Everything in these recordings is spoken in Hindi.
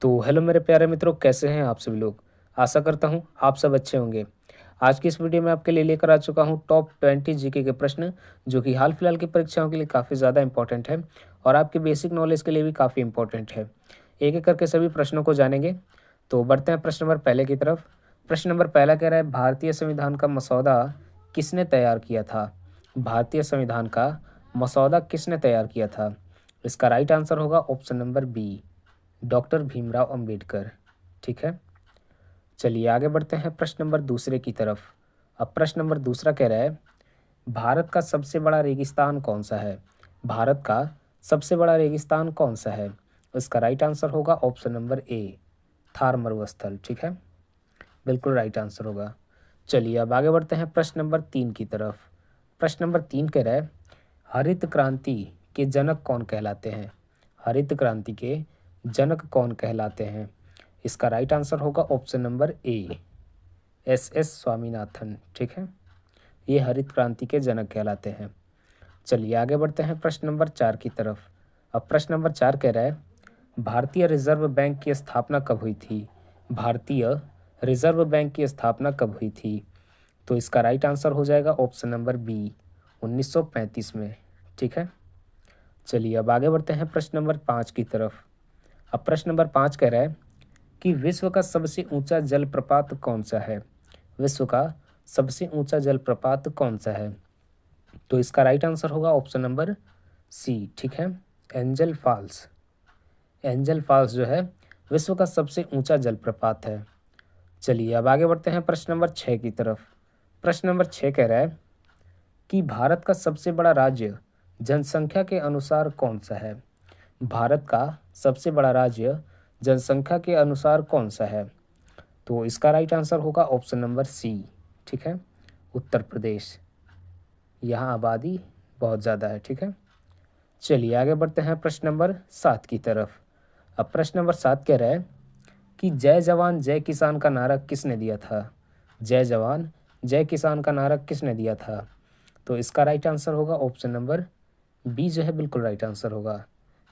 तो हेलो मेरे प्यारे मित्रों, कैसे हैं आप सभी लोग। आशा करता हूं आप सब अच्छे होंगे। आज की इस वीडियो में आपके लिए लेकर आ चुका हूं टॉप 20 जीके के प्रश्न, जो कि हाल फिलहाल की परीक्षाओं के लिए काफ़ी ज़्यादा इंपॉर्टेंट है और आपके बेसिक नॉलेज के लिए भी काफ़ी इंपॉर्टेंट है। एक एक करके सभी प्रश्नों को जानेंगे। तो बढ़ते हैं प्रश्न नंबर पहले की तरफ। प्रश्न नंबर पहला कह रहा है, भारतीय संविधान का मसौदा किसने तैयार किया था। भारतीय संविधान का मसौदा किसने तैयार किया था। इसका राइट आंसर होगा option number B, doctor Bhimrao Ambedkar. ठीक है, चलिए आगे बढ़ते हैं प्रश्न नंबर दूसरे की तरफ। अब प्रश्न नंबर दूसरा कह रहा है, भारत का सबसे बड़ा रेगिस्तान कौन सा है। भारत का सबसे बड़ा रेगिस्तान कौन सा है। इसका राइट आंसर होगा ऑप्शन नंबर ए, थार मरुस्थल। ठीक है, बिल्कुल राइट आंसर होगा। चलिए अब आगे बढ़ते हैं प्रश्न नंबर तीन की तरफ। प्रश्न नंबर तीन कह रहा है, हरित क्रांति के जनक कौन कहलाते हैं। हरित क्रांति के जनक कौन कहलाते हैं। इसका राइट आंसर होगा option number A, S S Swaminathan. ठीक है, ये हरित क्रांति के जनक कहलाते हैं। चलिए आगे बढ़ते हैं प्रश्न नंबर चार की तरफ। अब प्रश्न नंबर चार कह रहा है, भारतीय रिजर्व बैंक की स्थापना कब हुई थी। भारतीय रिजर्व बैंक की स्थापना कब हुई थी। तो इसका राइट आंसर हो जाएगा ऑप्शन नंबर बी, 1935 में। ठीक है, चलिए अब आगे बढ़ते हैं प्रश्न नंबर पाँच की तरफ। अब प्रश्न नंबर पाँच कह रहा है कि विश्व का सबसे ऊंचा जलप्रपात कौन सा है। विश्व का सबसे ऊंचा जलप्रपात कौन सा है। तो इसका राइट आंसर होगा ऑप्शन नंबर सी। ठीक है, एंजल फॉल्स। एंजल फॉल्स जो है विश्व का सबसे ऊंचा जलप्रपात है। चलिए अब आगे बढ़ते हैं प्रश्न नंबर छः की तरफ। प्रश्न नंबर छः कह रहा है कि भारत का सबसे बड़ा राज्य जनसंख्या के अनुसार कौन सा है। भारत का सबसे बड़ा राज्य जनसंख्या के अनुसार कौन सा है। तो इसका राइट आंसर होगा ऑप्शन नंबर सी। ठीक है, उत्तर प्रदेश। यहाँ आबादी बहुत ज़्यादा है। ठीक है, चलिए आगे बढ़ते हैं प्रश्न नंबर सात की तरफ। अब प्रश्न नंबर सात कह रहा है कि जय जवान जय किसान का नारा किसने दिया था। जय जवान जय किसान का नारा किसने दिया था। तो इसका राइट आंसर होगा ऑप्शन नंबर बी, जो है बिल्कुल राइट आंसर होगा,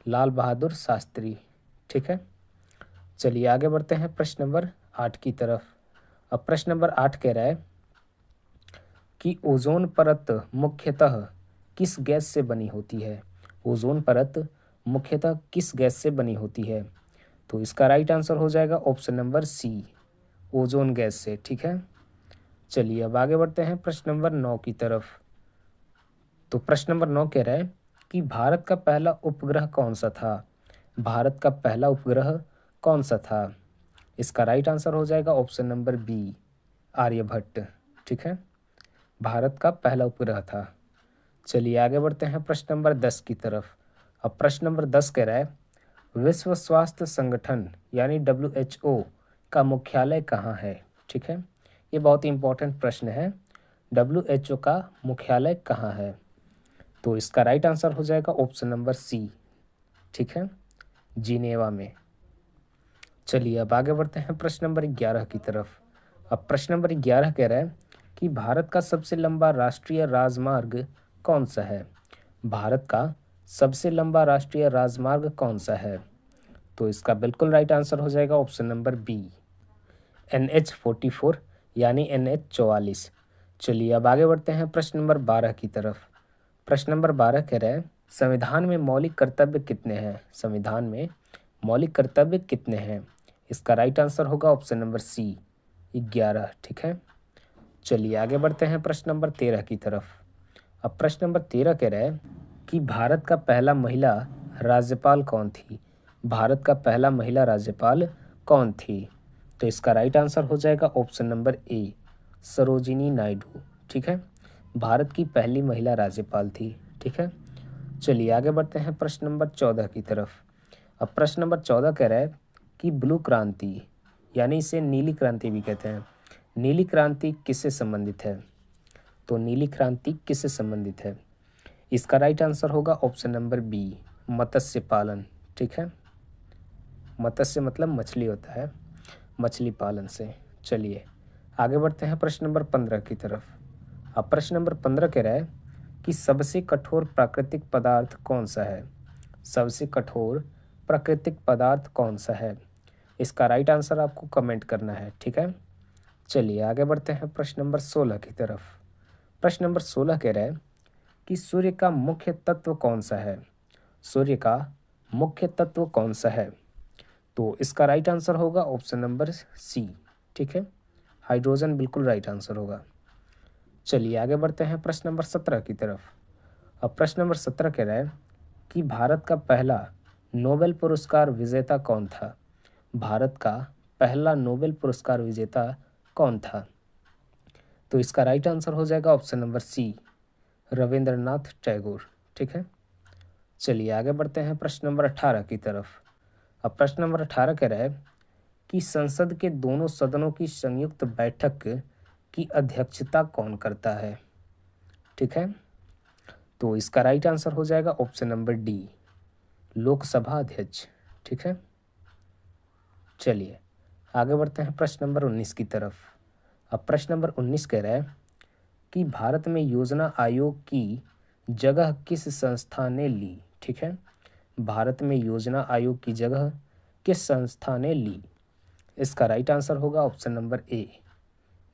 लाल बहादुर शास्त्री। ठीक है, चलिए आगे बढ़ते हैं प्रश्न नंबर आठ की तरफ। अब प्रश्न नंबर आठ कह रहा है कि ओजोन परत मुख्यतः किस गैस से बनी होती है। ओजोन परत मुख्यतः किस गैस से बनी होती है। तो इसका राइट आंसर हो जाएगा option number C, ozone gas से। ठीक है, चलिए अब आगे बढ़ते हैं प्रश्न नंबर नौ की तरफ। तो प्रश्न नंबर नौ कह रहा है कि भारत का पहला उपग्रह कौन सा था। भारत का पहला उपग्रह कौन सा था। इसका राइट आंसर हो जाएगा ऑप्शन नंबर बी, आर्यभट्ट। ठीक है, भारत का पहला उपग्रह था। चलिए आगे बढ़ते हैं प्रश्न नंबर 10 की तरफ। अब प्रश्न नंबर 10 कह रहा है, विश्व स्वास्थ्य संगठन यानी WHO का मुख्यालय कहाँ है। ठीक है, ये बहुत ही इंपॉर्टेंट प्रश्न है। WHO का मुख्यालय कहाँ है। तो इसका राइट आंसर हो जाएगा ऑप्शन नंबर सी। ठीक है, जिनेवा में। चलिए अब आगे बढ़ते हैं प्रश्न नंबर 11 की तरफ। अब प्रश्न नंबर 11 कह रहा है कि भारत का सबसे लंबा राष्ट्रीय राजमार्ग कौन सा है। भारत का सबसे लंबा राष्ट्रीय राजमार्ग कौन सा है। तो इसका बिल्कुल राइट आंसर हो जाएगा ऑप्शन नंबर बी, NH44 यानी NH44। चलिए अब आगे बढ़ते हैं प्रश्न नंबर 12 की तरफ। प्रश्न नंबर 12 कह रहा है, संविधान में मौलिक कर्तव्य कितने हैं। संविधान में मौलिक कर्तव्य कितने हैं। इसका राइट आंसर होगा ऑप्शन नंबर सी, 11। ठीक है, चलिए आगे बढ़ते हैं प्रश्न नंबर 13 की तरफ। अब प्रश्न नंबर 13 कह रहा है कि भारत का पहला महिला राज्यपाल कौन थी। भारत का पहला महिला राज्यपाल कौन थी। तो इसका राइट आंसर हो जाएगा option number A, Sarojini Naidu. ठीक है, भारत की पहली महिला राज्यपाल थी। ठीक है, चलिए आगे बढ़ते हैं प्रश्न नंबर 14 की तरफ। अब प्रश्न नंबर 14 कह रहा है कि ब्लू क्रांति यानी इसे नीली क्रांति भी कहते हैं, नीली क्रांति किससे संबंधित है। तो नीली क्रांति किससे संबंधित है। इसका राइट आंसर होगा ऑप्शन नंबर बी, मत्स्य पालन। ठीक है, मत्स्य मतलब मछली होता है, मछली पालन से। चलिए आगे बढ़ते हैं प्रश्न नंबर 15 की तरफ। अब प्रश्न नंबर 15 कह रहा है कि सबसे कठोर प्राकृतिक पदार्थ कौन सा है। सबसे कठोर प्राकृतिक पदार्थ कौन सा है। इसका राइट आंसर आपको कमेंट करना है, ठीक है। चलिए आगे बढ़ते हैं प्रश्न नंबर 16 की तरफ। प्रश्न नंबर 16 कह रहा है कि सूर्य का मुख्य तत्व कौन सा है। सूर्य का मुख्य तत्व कौन सा है। तो इसका राइट आंसर होगा ऑप्शन नंबर सी, ठीक है, हाइड्रोजन बिल्कुल राइट आंसर होगा। चलिए आगे बढ़ते हैं प्रश्न नंबर 17 की तरफ। अब प्रश्न नंबर 17 कह रहा है कि भारत का पहला नोबेल पुरस्कार विजेता कौन था। भारत का पहला नोबेल पुरस्कार विजेता कौन था। तो इसका राइट आंसर हो जाएगा option number C, Rabindranath Tagore, ठीक है। चलिए आगे बढ़ते हैं प्रश्न नंबर 18 की तरफ। अब प्रश्न नंबर 18 कह रहा है कि संसद के दोनों सदनों की संयुक्त बैठक की अध्यक्षता कौन करता है, ठीक है। तो इसका राइट आंसर हो जाएगा ऑप्शन नंबर डी, लोकसभा अध्यक्ष, ठीक है। चलिए आगे बढ़ते हैं प्रश्न नंबर 19 की तरफ। अब प्रश्न नंबर 19 कह रहा है कि भारत में योजना आयोग की जगह किस संस्था ने ली, ठीक है। भारत में योजना आयोग की जगह किस संस्था ने ली। इसका राइट आंसर होगा option number A,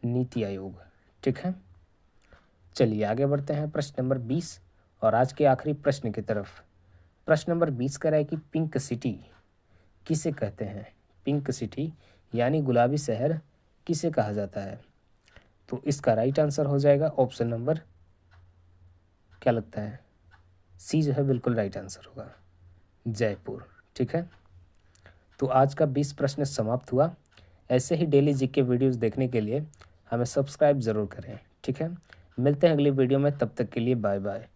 NITI Aayog, ठीक है। चलिए आगे बढ़ते हैं प्रश्न नंबर 20 और आज के आखिरी प्रश्न की तरफ। प्रश्न नंबर 20 कह रहा है कि पिंक सिटी किसे कहते हैं। पिंक सिटी यानी गुलाबी शहर किसे कहा जाता है। तो इसका राइट आंसर हो जाएगा ऑप्शन नंबर, क्या लगता है, सी जो है बिल्कुल राइट आंसर होगा, जयपुर, ठीक है। तो आज का 20 प्रश्न समाप्त हुआ। ऐसे ही डेली जीके वीडियोस देखने के लिए हमें सब्सक्राइब ज़रूर करें, ठीक है। मिलते हैं अगली वीडियो में, तब तक के लिए बाय बाय।